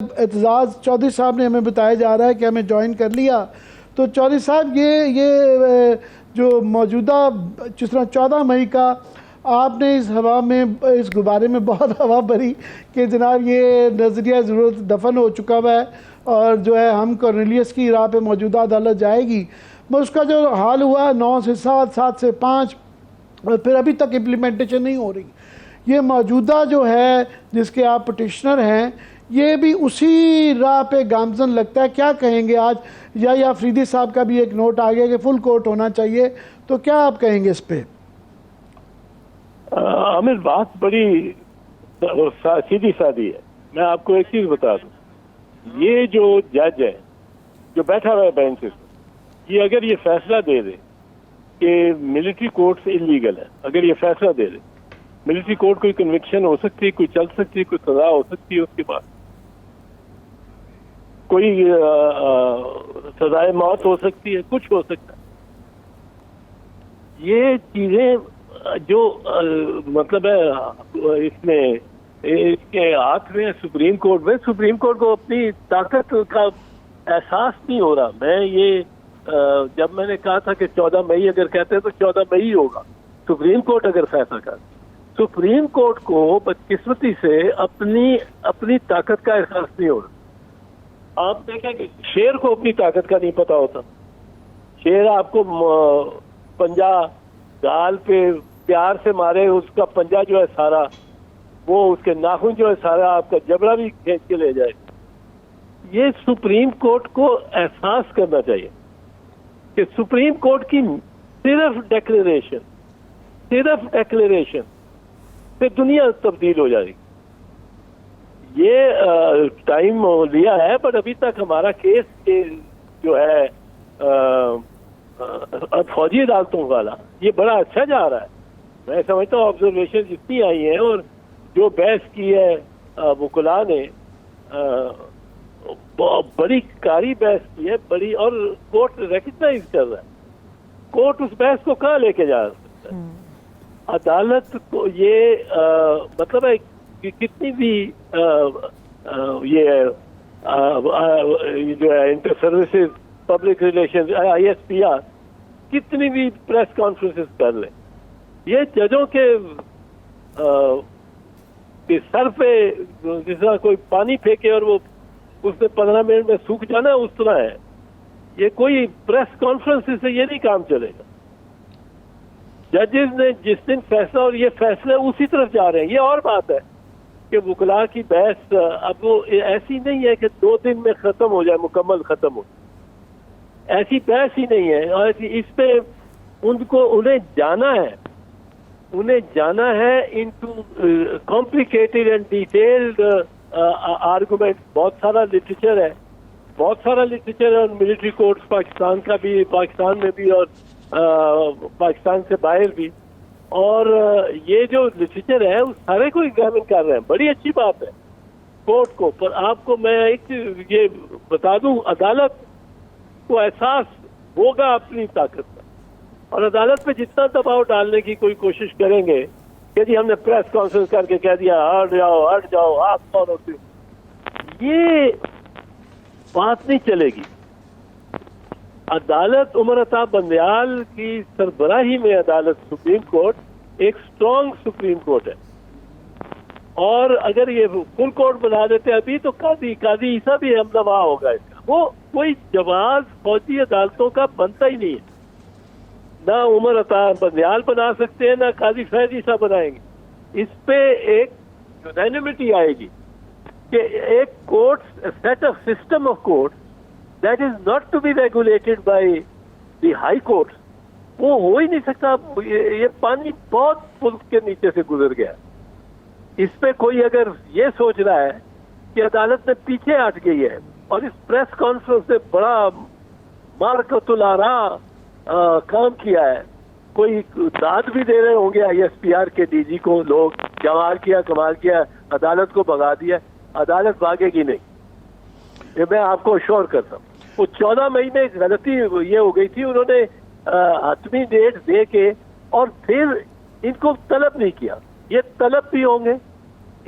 एतजाज़ चौधरी साहब ने हमें बताया जा रहा है कि हमें ज्वाइन कर लिया। तो चौधरी साहब ये जो मौजूदा जिस तरह 14 मई का आपने इस हवा में इस गुब्बारे में बहुत हवा भरी कि जनाब ये नज़रिया ज़रूरत दफन हो चुका हुआ है और जो है हम कॉर्नेलियस की राह पे मौजूदा अदालत जाएगी, मगर उसका जो हाल हुआ 9 से 7, 7 से 5 और फिर अभी तक इम्प्लीमेंटेशन नहीं हो रही। ये मौजूदा जो है जिसके आप पटिशनर हैं, ये भी उसी राह पे गामजन लगता है। क्या कहेंगे आज? या अफरीदी साहब का भी एक नोट आ गया कि फुल कोर्ट होना चाहिए, तो क्या आप कहेंगे इस पे? आमिर, बात बड़ी सीधी सादी है। मैं आपको एक चीज बता दूं, ये जो जज है जो बैठा हुआ है बेंच पे, ये अगर ये फैसला दे दे कि मिलिट्री कोर्ट से इलीगल है, अगर ये फैसला दे दे, मिलिट्री कोर्ट कोई कन्विक्शन हो सकती है, कोई चल सकती है, कोई सजा हो सकती है, उसके बाद कोई सजाए मौत हो सकती है, कुछ हो सकता है। ये चीजें जो मतलब है इसमें इसके हाथ में सुप्रीम कोर्ट में, सुप्रीम कोर्ट को अपनी ताकत का एहसास नहीं हो रहा। मैं ये जब मैंने कहा था कि 14 मई अगर कहते हैं तो 14 मई ही होगा, सुप्रीम कोर्ट अगर फैसला कर, सुप्रीम कोर्ट को बदकिस्मती से अपनी ताकत का एहसास नहीं हो रहा। आप देखें कि शेर को अपनी ताकत का नहीं पता होता। शेर आपको पंजा गाल पे प्यार से मारे, उसका पंजा जो है सारा, वो उसके नाखून जो है सारा आपका जबड़ा भी खींच के ले जाए। ये सुप्रीम कोर्ट को एहसास करना चाहिए कि सुप्रीम कोर्ट की सिर्फ डेक्लेरेशन से दुनिया तब्दील हो जाएगी। ये टाइम लिया है, पर अभी तक हमारा केस जो है फौजी अदालतों वाला, ये बड़ा अच्छा जा रहा है। मैं समझता हूँ ऑब्जर्वेशन जितनी आई है और जो बहस की है वकुला ने, बड़ी कारी बहस की है, बड़ी, और कोर्ट रिकग्नाइज कर रहा है। कोर्ट उस बहस को कहाँ लेके जा सकता है? अदालत को ये मतलब है कि कितनी भी ये जो है inter services public relation ISPR कितनी भी प्रेस कॉन्फ्रेंसेस कर ले, ये जजों के सर पे जिस तरह कोई पानी फेंके और वो उसने 15 मिनट में सूख जाना, उस तरह है। ये कोई प्रेस कॉन्फ्रेंस से ये नहीं काम चलेगा। जजेस ने जिस दिन फैसला, और ये फैसले उसी तरफ जा रहे हैं। ये और बात है कि वकला की बहस अब वो ऐसी नहीं है कि 2 दिन में खत्म हो जाए, मुकम्मल खत्म हो जाए, ऐसी बहस ही नहीं है। और इस पे उन्हें जाना है into complicated and detailed argument. बहुत सारा लिटरेचर है और मिलिट्री कोर्ट्स पाकिस्तान का भी, पाकिस्तान में भी और पाकिस्तान से बाहर भी, और ये जो लिटरेचर है उस सारे को एग्जामिन कर रहे हैं। बड़ी अच्छी बात है कोर्ट को। पर आपको मैं एक ये बता दूं, अदालत को एहसास होगा अपनी ताकत का, और अदालत पे जितना दबाव डालने की कोई कोशिश करेंगे कि जी हमने प्रेस कॉन्फ्रेंस करके कह दिया हट जाओ आप कौन होते हो, ये बात नहीं चलेगी। अदालत उमर अताब बंदयाल की सरबराही में अदालत सुप्रीम कोर्ट एक स्ट्रॉन्ग सुप्रीम कोर्ट है, और अगर ये फुल कोर्ट बना देते अभी तो कादी ईसा भी हमदवा होगा इसका। वो कोई जवाब फौजी अदालतों का बनता ही नहीं है। ना उमर अताब बंदयाल बना सकते हैं, ना कादी फैज ईसा बनाएंगे। इस पे एक यूनानिमिटी आएगी कि एक court, set of system of court that is not to be regulated by the high court, वो हो ही नहीं सकता। ये पानी बहुत पुल के नीचे से गुजर गया। इस पे कोई अगर ये सोच रहा है कि अदालत ने पीछे हट गई है और इस प्रेस कॉन्फ्रेंस से बड़ा मारकतुलारा काम किया है, कोई दाद भी दे रहे होंगे ISPR के DG को लोग, कमाल किया, अदालत को भगा दिया। अदालत भागेगी नहीं, ये मैं आपको अश्योर करता हूँ। वो 14 मई में गलती ये हो गई थी, उन्होंने हतमी डेट दे के और फिर इनको तलब नहीं किया। ये तलब भी होंगे,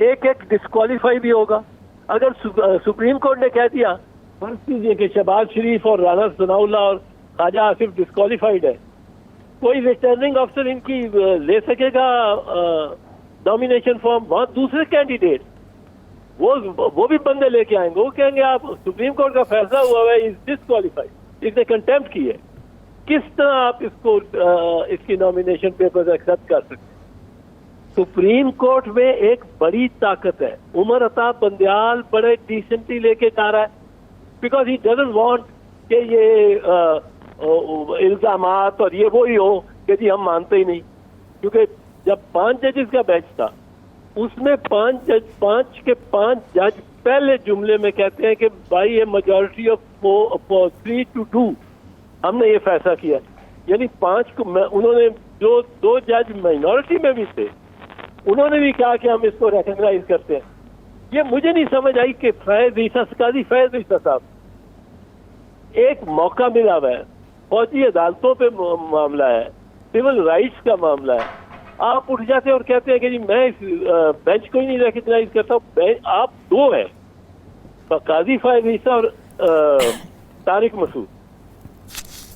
एक डिस्क्वालीफाई भी होगा। अगर सुप्रीम कोर्ट ने कह दिया, फर्ज कीजिए कि शहबाज शरीफ और राना सनाउल्लाह और ख्वाजा आसिफ डिस्क्वालीफाइड है, कोई रिटर्निंग ऑफिसर इनकी ले सकेगा नॉमिनेशन फॉर्म? वहां दूसरे कैंडिडेट वो भी बंदे लेके आएंगे, वो कहेंगे आप सुप्रीम कोर्ट का फैसला हुआ है, इज डिस्क्वालीफाइड, इसने कंटेम्प्ट की है। किस तरह आप इसको इसकी नॉमिनेशन पेपर्स एक्सेप्ट कर सकते हैं? सुप्रीम कोर्ट में एक बड़ी ताकत है। उमर अता बंदयाल बड़े डिसेंटली लेके जा रहा है, बिकॉज ही डजंट वांट कि ये इल्जामात और ये वो ही हो कि जी हम मानते ही नहीं। क्योंकि जब 5 जजेस का बेंच था, उसमें 5 के 5 जज पहले जुमले में कहते हैं कि भाई ये मेजॉरिटी ऑफ 3 to 2 हमने ये फैसला किया। यानी 5 को उन्होंने, जो 2 जज माइनॉरिटी में भी थे, उन्होंने भी कहा कि हम इसको रिकॉग्नाइज करते हैं। ये मुझे नहीं समझ आई कि फैज ईसा साहब, एक मौका मिला हुआ है, फौजी अदालतों पे मामला है, सिविल राइट्स का मामला है, आप उठ जाते और कहते हैं कि जी मैं इस बेंच को ही नहीं रिकॉग्नाइज करता हूँ। आप 2 हैं, काजी फैज ईसा और तारिक मसूद,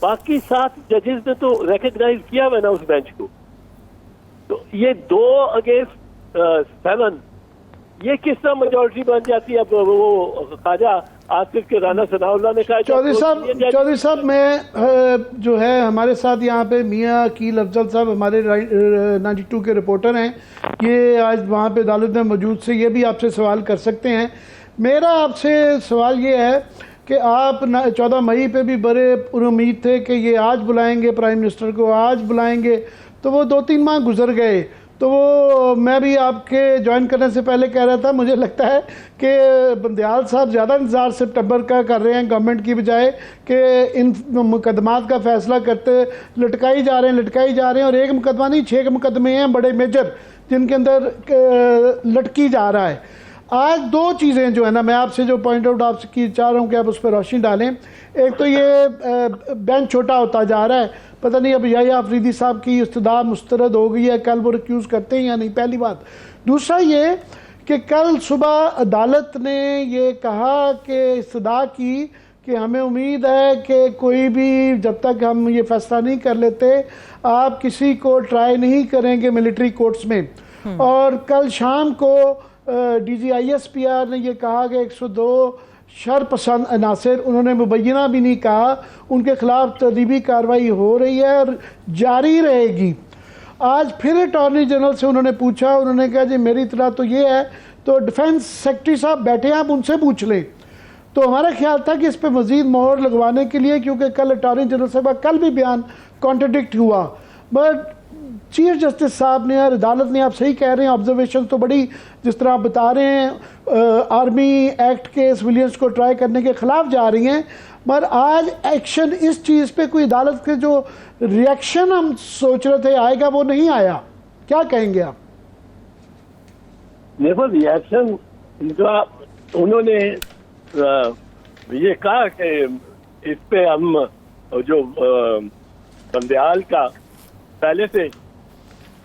बाकी 7 जजेस ने तो रिकॉग्नाइज किया हुआ ना उस बेंच को। तो ये 2 अगेंस्ट 7, ये किस तरह मेजॉरिटी बन जाती है? अब वो ख्वाजा आसिफ के राना सनाउल्लाह ने कहा। चौधरी साहब मैं जो है हमारे साथ यहाँ पे मियाँ अकील अफजल साहब हमारे 92 के रिपोर्टर हैं, ये आज वहाँ पे अदालत में मौजूद से ये भी आपसे सवाल कर सकते हैं। मेरा आपसे सवाल ये है कि आप 14 मई पे भी बड़े उम्मीद थे कि ये आज बुलाएंगे प्राइम मिनिस्टर को, आज बुलाएंगे, तो वो 2-3 माह गुजर गए। तो वो मैं भी आपके ज्वाइन करने से पहले कह रहा था, मुझे लगता है कि बंदयाल साहब ज़्यादा इंतज़ार सितंबर का कर रहे हैं गवर्नमेंट की बजाय कि इन मुकदमात का फैसला करते लटकाई जा रहे हैं। और एक मुकदमा नहीं, 6 मुकदमे हैं बड़े मेजर जिनके अंदर लटकी जा रहा है। आज 2 चीज़ें जो है ना, मैं आपसे जो पॉइंट आउट आपसे चाह रहा हूँ कि आप उस पर रोशनी डालें। एक तो ये बेंच छोटा होता जा रहा है, पता नहीं अब याह्या अफरीदी साहब की इस्तदा मुस्तरद हो गई है, कल वो रिक्यूज़ करते हैं या नहीं, पहली बात। दूसरा ये कि कल सुबह अदालत ने ये कहा कि इस्तदा की कि हमें उम्मीद है कि कोई भी जब तक हम ये फैसला नहीं कर लेते आप किसी को ट्राई नहीं करेंगे मिलिट्री कोर्ट्स में। और कल शाम को DGISPR ने ये कहा कि 102 शरपसंद अनासर, उन्होंने मुबैना भी नहीं कहा, उनके खिलाफ तदीबी कार्रवाई हो रही है और जारी रहेगी। आज फिर अटॉर्नी जनरल से उन्होंने पूछा, उन्होंने कहा जी मेरी इतला तो ये है, तो डिफेंस सेक्रेटरी साहब बैठे हैं, आप उनसे पूछ लें। तो हमारा ख्याल था कि इस पर मज़ीद मोहर लगवाने के लिए, क्योंकि कल अटॉर्नी जनरल साहब का कल भी बयान कॉन्ट्रडिक्ट हुआ, बट चीफ जस्टिस साहब ने और अदालत ने, आप सही कह रहे हैं, ऑब्जर्वेशन तो बड़ी जिस तरह आप बता रहे हैं आर्मी एक्ट के सिविलियंस को ट्राई करने के ख़िलाफ़ जा रही हैं, मगर आज एक्शन इस चीज़ पे कोई अदालत के जो रिएक्शन हम सोच रहे थे आएगा वो नहीं आया, क्या कहेंगे आप? देखो रिएक्शन जो उन्होंने ये कहा कि इस पे हम जो बंदयाल का पहले से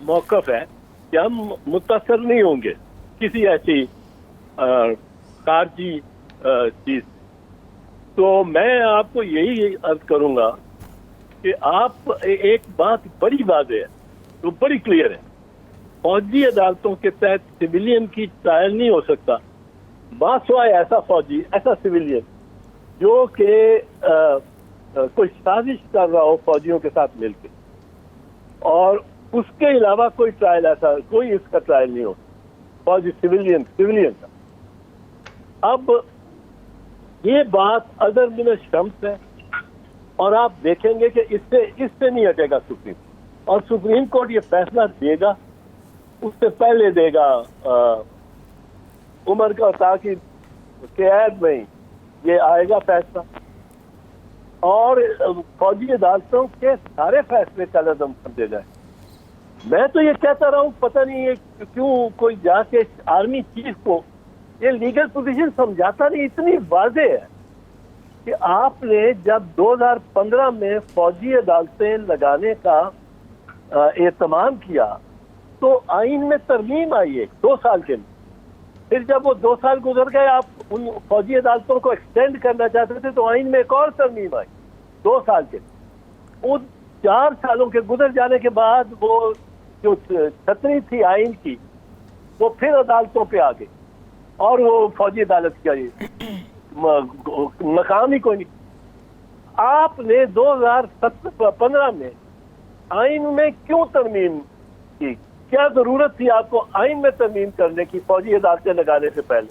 मौक़िफ़ है कि हम मुतासर नहीं होंगे किसी ऐसी खारजी चीज़। तो मैं आपको यही अर्ज करूंगा कि आप एक बात बड़ी बात है, तो बड़ी क्लियर है, फौजी अदालतों के तहत सिविलियन की ट्रायल नहीं हो सकता, बासवाए ऐसा फौजी, ऐसा सिविलियन जो कि कोई साजिश कर रहा हो फौजियों के साथ मिलकर, और उसके अलावा कोई ट्रायल, ऐसा कोई इसका ट्रायल नहीं हो फौजी सिविलियन का। अब ये बात अदर मिन शम्स है, और आप देखेंगे कि इससे नहीं हटेगा सुप्रीम, और सुप्रीम कोर्ट ये फैसला देगा, उससे पहले देगा उमर का ताकि कैद में ये आएगा फैसला, और फौजी अदालतों के सारे फैसले कलअदम कर दे जाए। मैं तो ये कहता रहा हूँ, पता नहीं ये क्यों कोई जाके आर्मी चीफ को ये लीगल पोजीशन समझाता नहीं। इतनी वाज़े है कि आपने जब 2015 में फौजी अदालतें लगाने का एहतमाम किया तो आइन में तरमीम आई है 2 साल के लिए, फिर जब वो 2 साल गुजर गए, आप उन फौजी अदालतों को एक्सटेंड करना चाहते थे, तो आइन में एक और तरमीम आई 2 साल के। वो 4 सालों के गुजर जाने के बाद वो जो छतरी थी आइन की, वो फिर अदालतों पे आ गई और वो फौजी अदालत का मकाम ही कोई नहीं। आपने 2015 में आइन में क्यों तरमीम की? क्या जरूरत थी आपको आइन में तरमीम करने की फौजी अदालतें लगाने से पहले?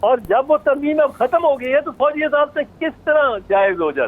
और जब वो तरमीम अब खत्म हो गई है तो फौजी अदालतें किस तरह जायज हो जाती?